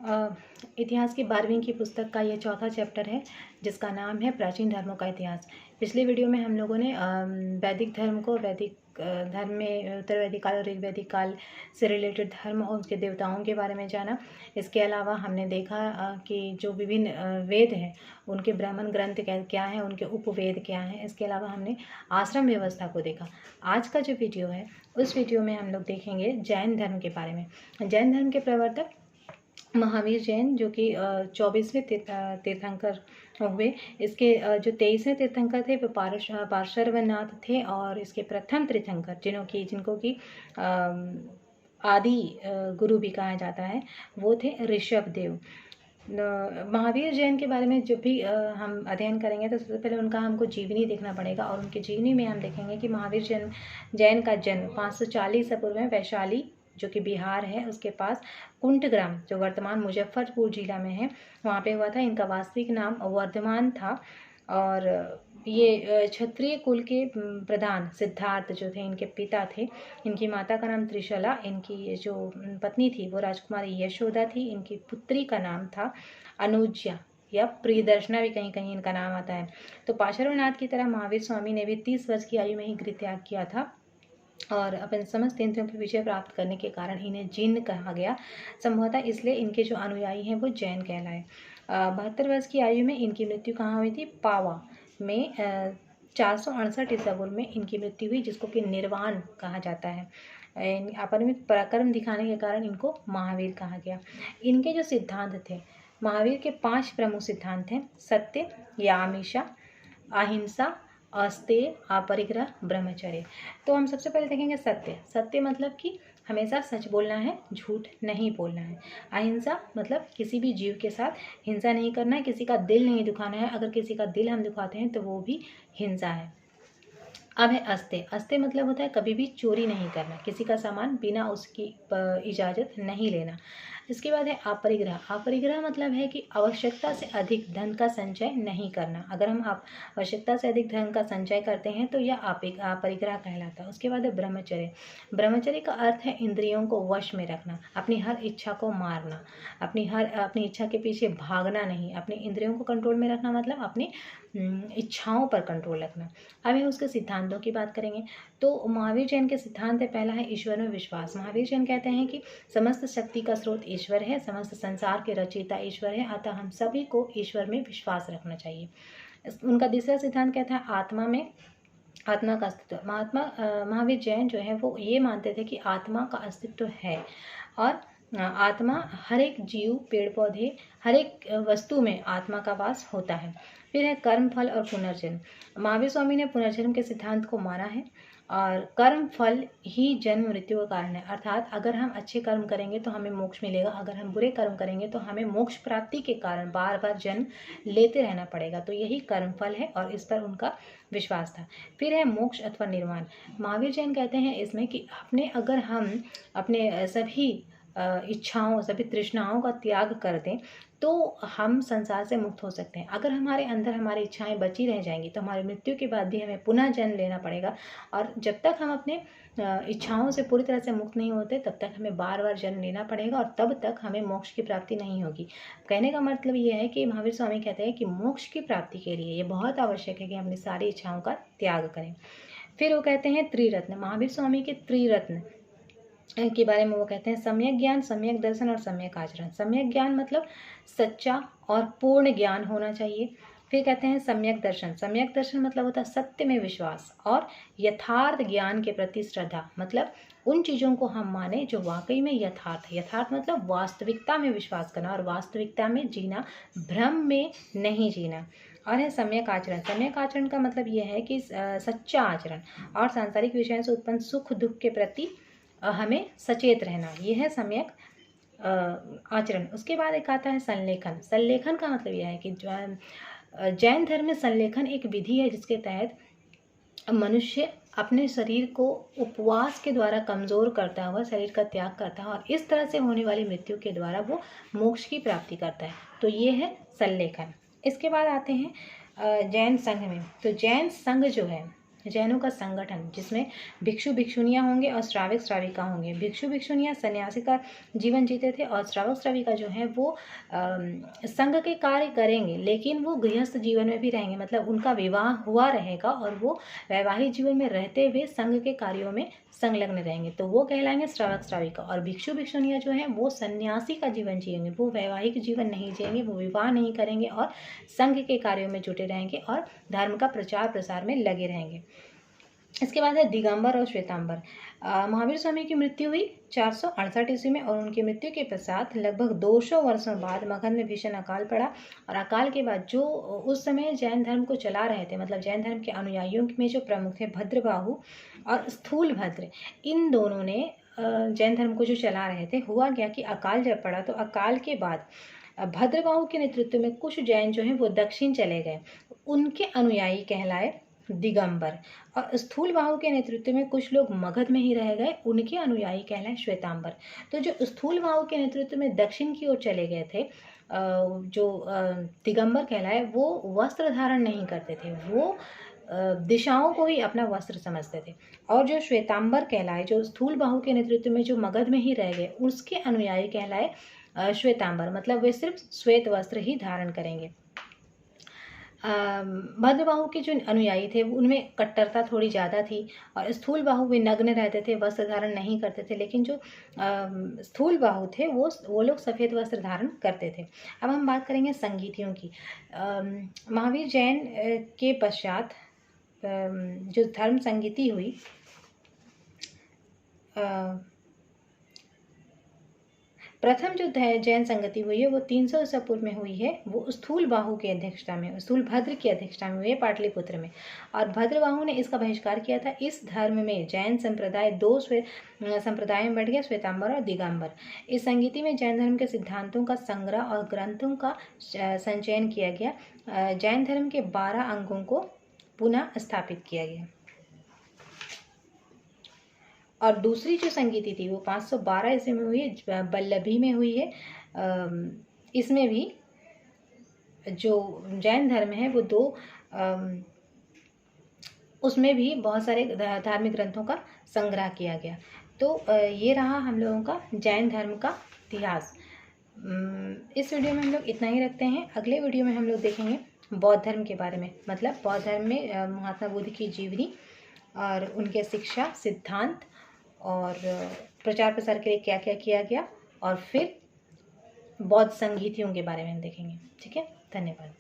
इतिहास की 12वीं की पुस्तक का ये चौथा चैप्टर है, जिसका नाम है प्राचीन धर्मों का इतिहास। पिछले वीडियो में हम लोगों ने वैदिक धर्म को, वैदिक धर्म में उत्तर वैदिक काल और ऋग्वैदिक काल से रिलेटेड धर्म और उसके देवताओं के बारे में जाना। इसके अलावा हमने देखा कि जो विभिन्न वेद हैं उनके ब्राह्मण ग्रंथ क्या हैं, उनके उपवेद क्या हैं। इसके अलावा हमने आश्रम व्यवस्था को देखा। आज का जो वीडियो है उस वीडियो में हम लोग देखेंगे जैन धर्म के बारे में। जैन धर्म के प्रवर्तक महावीर जैन, जो कि 24वें तीर्थंकर हुए। इसके जो 23वें तीर्थंकर थे वो पार्श्वनाथ थे, और इसके प्रथम तीर्थंकर जिनको कि आदि गुरु भी कहा जाता है, वो थे ऋषभ देव। महावीर जैन के बारे में जब भी हम अध्ययन करेंगे तो सबसे पहले उनका हमको जीवनी देखना पड़ेगा, और उनकी जीवनी में हम देखेंगे कि महावीर जैन का जन्म 540 पूर्व में वैशाली, जो कि बिहार है, उसके पास कुंटग्राम, जो वर्तमान मुजफ्फरपुर जिला में है, वहाँ पे हुआ था। इनका वास्तविक नाम वर्धमान था, और ये क्षत्रिय कुल के प्रधान सिद्धार्थ जो थे इनके पिता थे। इनकी माता का नाम त्रिशला, इनकी जो पत्नी थी वो राजकुमारी यशोदा थी। इनकी पुत्री का नाम था अनुज्या या प्रियदर्शना, भी कहीं कहीं इनका नाम आता है। तो पार्श्वनाथ की तरह महावीर स्वामी ने भी 30 वर्ष की आयु में ही गृह त्याग किया था, और अपने समस्त इंद्रियों की विजय प्राप्त करने के कारण इन्हें जिन कहा गया। संभवतः इसलिए इनके जो अनुयायी हैं वो जैन कहलाए। 72 वर्ष की आयु में इनकी मृत्यु कहाँ हुई थी? पावा में 468 ईसा पूर्व में इनकी मृत्यु हुई, जिसको कि निर्वाण कहा जाता है। अपरिमित पराक्रम दिखाने के कारण इनको महावीर कहा गया। इनके जो सिद्धांत थे, महावीर के 5 प्रमुख सिद्धांत हैं: सत्य या हमेशा, अहिंसा, अस्तेय, अपरिग्रह, ब्रह्मचर्य। तो हम सबसे पहले देखेंगे सत्य। सत्य मतलब कि हमेशा सच बोलना है, झूठ नहीं बोलना है। अहिंसा मतलब किसी भी जीव के साथ हिंसा नहीं करना है, किसी का दिल नहीं दुखाना है। अगर किसी का दिल हम दुखाते हैं तो वो भी हिंसा है। अब है अस्तेय। अस्तेय मतलब होता है कभी भी चोरी नहीं करना, किसी का सामान बिना उसकी इजाज़त नहीं लेना। इसके बाद है अपरिग्रह। अपरिग्रह मतलब है कि आवश्यकता से अधिक धन का संचय नहीं करना। अगर हम आवश्यकता से अधिक धन का संचय करते हैं तो यह अपरिग्रह कहलाता है। उसके बाद है ब्रह्मचर्य। ब्रह्मचर्य का अर्थ है इंद्रियों को वश में रखना, अपनी हर इच्छा को मारना, अपनी इच्छा के पीछे भागना नहीं, अपनी इंद्रियों को कंट्रोल में रखना, मतलब अपनी इच्छाओं पर कंट्रोल रखना। अब हम उसके सिद्धांतों की बात करेंगे। तो महावीर जैन के सिद्धांत है, पहला है ईश्वर में विश्वास। महावीर जैन कहते हैं कि समस्त शक्ति का स्रोत ईश्वर है, समस्त संसार के रचयिता ईश्वर है, अतः हम सभी को ईश्वर में विश्वास रखना चाहिए। उनका दूसरा सिद्धांत कहता है आत्मा का अस्तित्व। महावीर जैन जो है वो ये मानते थे कि आत्मा का अस्तित्व है, और आत्मा हर एक जीव, पेड़ पौधे, हर एक वस्तु में आत्मा का वास होता है। फिर है कर्म, फल और पुनर्जन्म। महावीर स्वामी ने पुनर्जन्म के सिद्धांत को माना है, और कर्म फल ही जन्म मृत्यु का कारण है। अर्थात अगर हम अच्छे कर्म करेंगे तो हमें मोक्ष मिलेगा, अगर हम बुरे कर्म करेंगे तो हमें मोक्ष प्राप्ति के कारण बार बार जन्म लेते रहना पड़ेगा। तो यही कर्म फल है, और इस पर उनका विश्वास था। फिर है मोक्ष अथवा निर्वाण। महावीर जैन कहते हैं इसमें कि अगर हम अपने सभी इच्छाओं, सभी तृष्णाओं का त्याग कर दें तो हम संसार से मुक्त हो सकते हैं। अगर हमारे अंदर हमारी इच्छाएं बची रह जाएंगी तो हमारी मृत्यु के बाद भी हमें पुनः जन्म लेना पड़ेगा, और जब तक हम अपने इच्छाओं से पूरी तरह से मुक्त नहीं होते तब तक हमें बार बार जन्म लेना पड़ेगा, और तब तक हमें मोक्ष की प्राप्ति नहीं होगी। कहने का मतलब ये है कि महावीर स्वामी कहते हैं कि मोक्ष की प्राप्ति के लिए ये बहुत आवश्यक है कि हम अपनी सारी इच्छाओं का त्याग करें। फिर वो कहते हैं त्रिरत्न। महावीर स्वामी के त्रिरत्न के बारे में वो कहते हैं सम्यक ज्ञान, सम्यक दर्शन और सम्यक आचरण। सम्यक ज्ञान मतलब सच्चा और पूर्ण ज्ञान होना चाहिए। फिर कहते हैं सम्यक दर्शन। सम्यक दर्शन मतलब होता है सत्य में विश्वास और यथार्थ ज्ञान के प्रति श्रद्धा, मतलब उन चीज़ों को हम माने जो वाकई में यथार्थ है। यथार्थ मतलब वास्तविकता में विश्वास करना और वास्तविकता में जीना, भ्रम में नहीं जीना। और है सम्यक आचरण। सम्यक आचरण का मतलब यह है कि सच्चा आचरण और सांसारिक विषयों से उत्पन्न सुख दुख के प्रति हमें सचेत रहना, यह है सम्यक आचरण। उसके बाद एक आता है संलेखन। संलेखन का मतलब यह है कि जैन धर्म में संलेखन एक विधि है जिसके तहत मनुष्य अपने शरीर को उपवास के द्वारा कमज़ोर करता हुआ शरीर का त्याग करता है, और इस तरह से होने वाली मृत्यु के द्वारा वो मोक्ष की प्राप्ति करता है। तो ये है संलेखन। इसके बाद आते हैं जैन संघ में। तो जैन संघ जो है जैनों का संगठन जिसमें भिक्षु भिक्षुनियाँ होंगे और श्रावक श्राविका होंगे। भिक्षु भिक्षुनियाँ सन्यासी का जीवन जीते थे और श्रावक श्राविका जो है वो संघ के कार्य करेंगे, लेकिन वो गृहस्थ जीवन में भी रहेंगे, मतलब उनका विवाह हुआ रहेगा और वो वैवाहिक जीवन में रहते हुए संघ के कार्यों में संलग्न रहेंगे, तो वो कहलाएंगे श्रावक श्राविका। और भिक्षु भिक्षुनियाँ जो हैं वो सन्यासी का जीवन जिएंगे, वो वैवाहिक जीवन नहीं जिएंगे, वो विवाह नहीं करेंगे और संघ के कार्यों में जुटे रहेंगे और धर्म का प्रचार प्रसार में लगे रहेंगे। इसके बाद है दिगंबर और श्वेतांबर। महावीर स्वामी की मृत्यु हुई 468 ईस्वी में और उनकी मृत्यु के पश्चात लगभग 200 वर्षों बाद मगध में भीषण अकाल पड़ा। और अकाल के बाद जो उस समय जैन धर्म को चला रहे थे, मतलब जैन धर्म के अनुयायियों में जो प्रमुख थे भद्रबाहु और स्थूलभद्र, इन दोनों ने जैन धर्म को जो चला रहे थे, हुआ क्या कि अकाल जब पड़ा तो अकाल के बाद भद्रबाहु के नेतृत्व में कुछ जैन जो हैं वो दक्षिण चले गए, उनके अनुयायी कहलाए दिगंबर। और स्थूलबाहु के नेतृत्व में कुछ लोग मगध में ही रह गए, उनके अनुयायी कहलाए श्वेतांबर। तो जो स्थूलबाहु के नेतृत्व में दक्षिण की ओर चले गए थे, जो दिगंबर कहलाए, वो वस्त्र धारण नहीं करते थे, वो दिशाओं को ही अपना वस्त्र समझते थे। और जो श्वेतांबर कहलाए, जो स्थूलबाहु के नेतृत्व में जो मगध में ही रह गए, उसके अनुयायी कहलाए श्वेतांबर, मतलब वे सिर्फ श्वेत वस्त्र ही धारण करेंगे। भद्रबाहु के जो अनुयायी थे उनमें कट्टरता थोड़ी ज़्यादा थी और स्थूलबाहु वे नग्न रहते थे, वस्त्र धारण नहीं करते थे, लेकिन जो स्थूलबाहु थे वो लोग सफ़ेद वस्त्र धारण करते थे। अब हम बात करेंगे संगीतियों की। महावीर जैन के पश्चात जो धर्म संगीति हुई, प्रथम जो जैन संगति हुई है वो 300 ईसा पूर्व में हुई है, वो स्थूलबाहु की अध्यक्षता में, स्थूलभद्र की अध्यक्षता में हुई है पाटलिपुत्र में। और भद्रबाहु ने इसका बहिष्कार किया था। इस धर्म में जैन संप्रदाय 2 संप्रदाय में बढ़ गया, श्वेतांबर और दिगंबर। इस संगीति में जैन धर्म के सिद्धांतों का संग्रह और ग्रंथों का संचयन किया गया। जैन धर्म के 12 अंगों को पुनः स्थापित किया गया। और दूसरी जो संगीति थी वो 512 ईस्वी में हुई है, बल्लभी में हुई है। इसमें भी जो जैन धर्म है वो 2, उसमें भी बहुत सारे धार्मिक ग्रंथों का संग्रह किया गया। तो ये रहा हम लोगों का जैन धर्म का इतिहास। इस वीडियो में हम लोग इतना ही रखते हैं। अगले वीडियो में हम लोग देखेंगे बौद्ध धर्म के बारे में, मतलब बौद्ध धर्म में महात्मा बुद्ध की जीवनी और उनके शिक्षा, सिद्धांत और प्रचार प्रसार के लिए क्या क्या किया गया, और फिर बौद्ध संगीतियों के बारे में हम देखेंगे। ठीक है, धन्यवाद।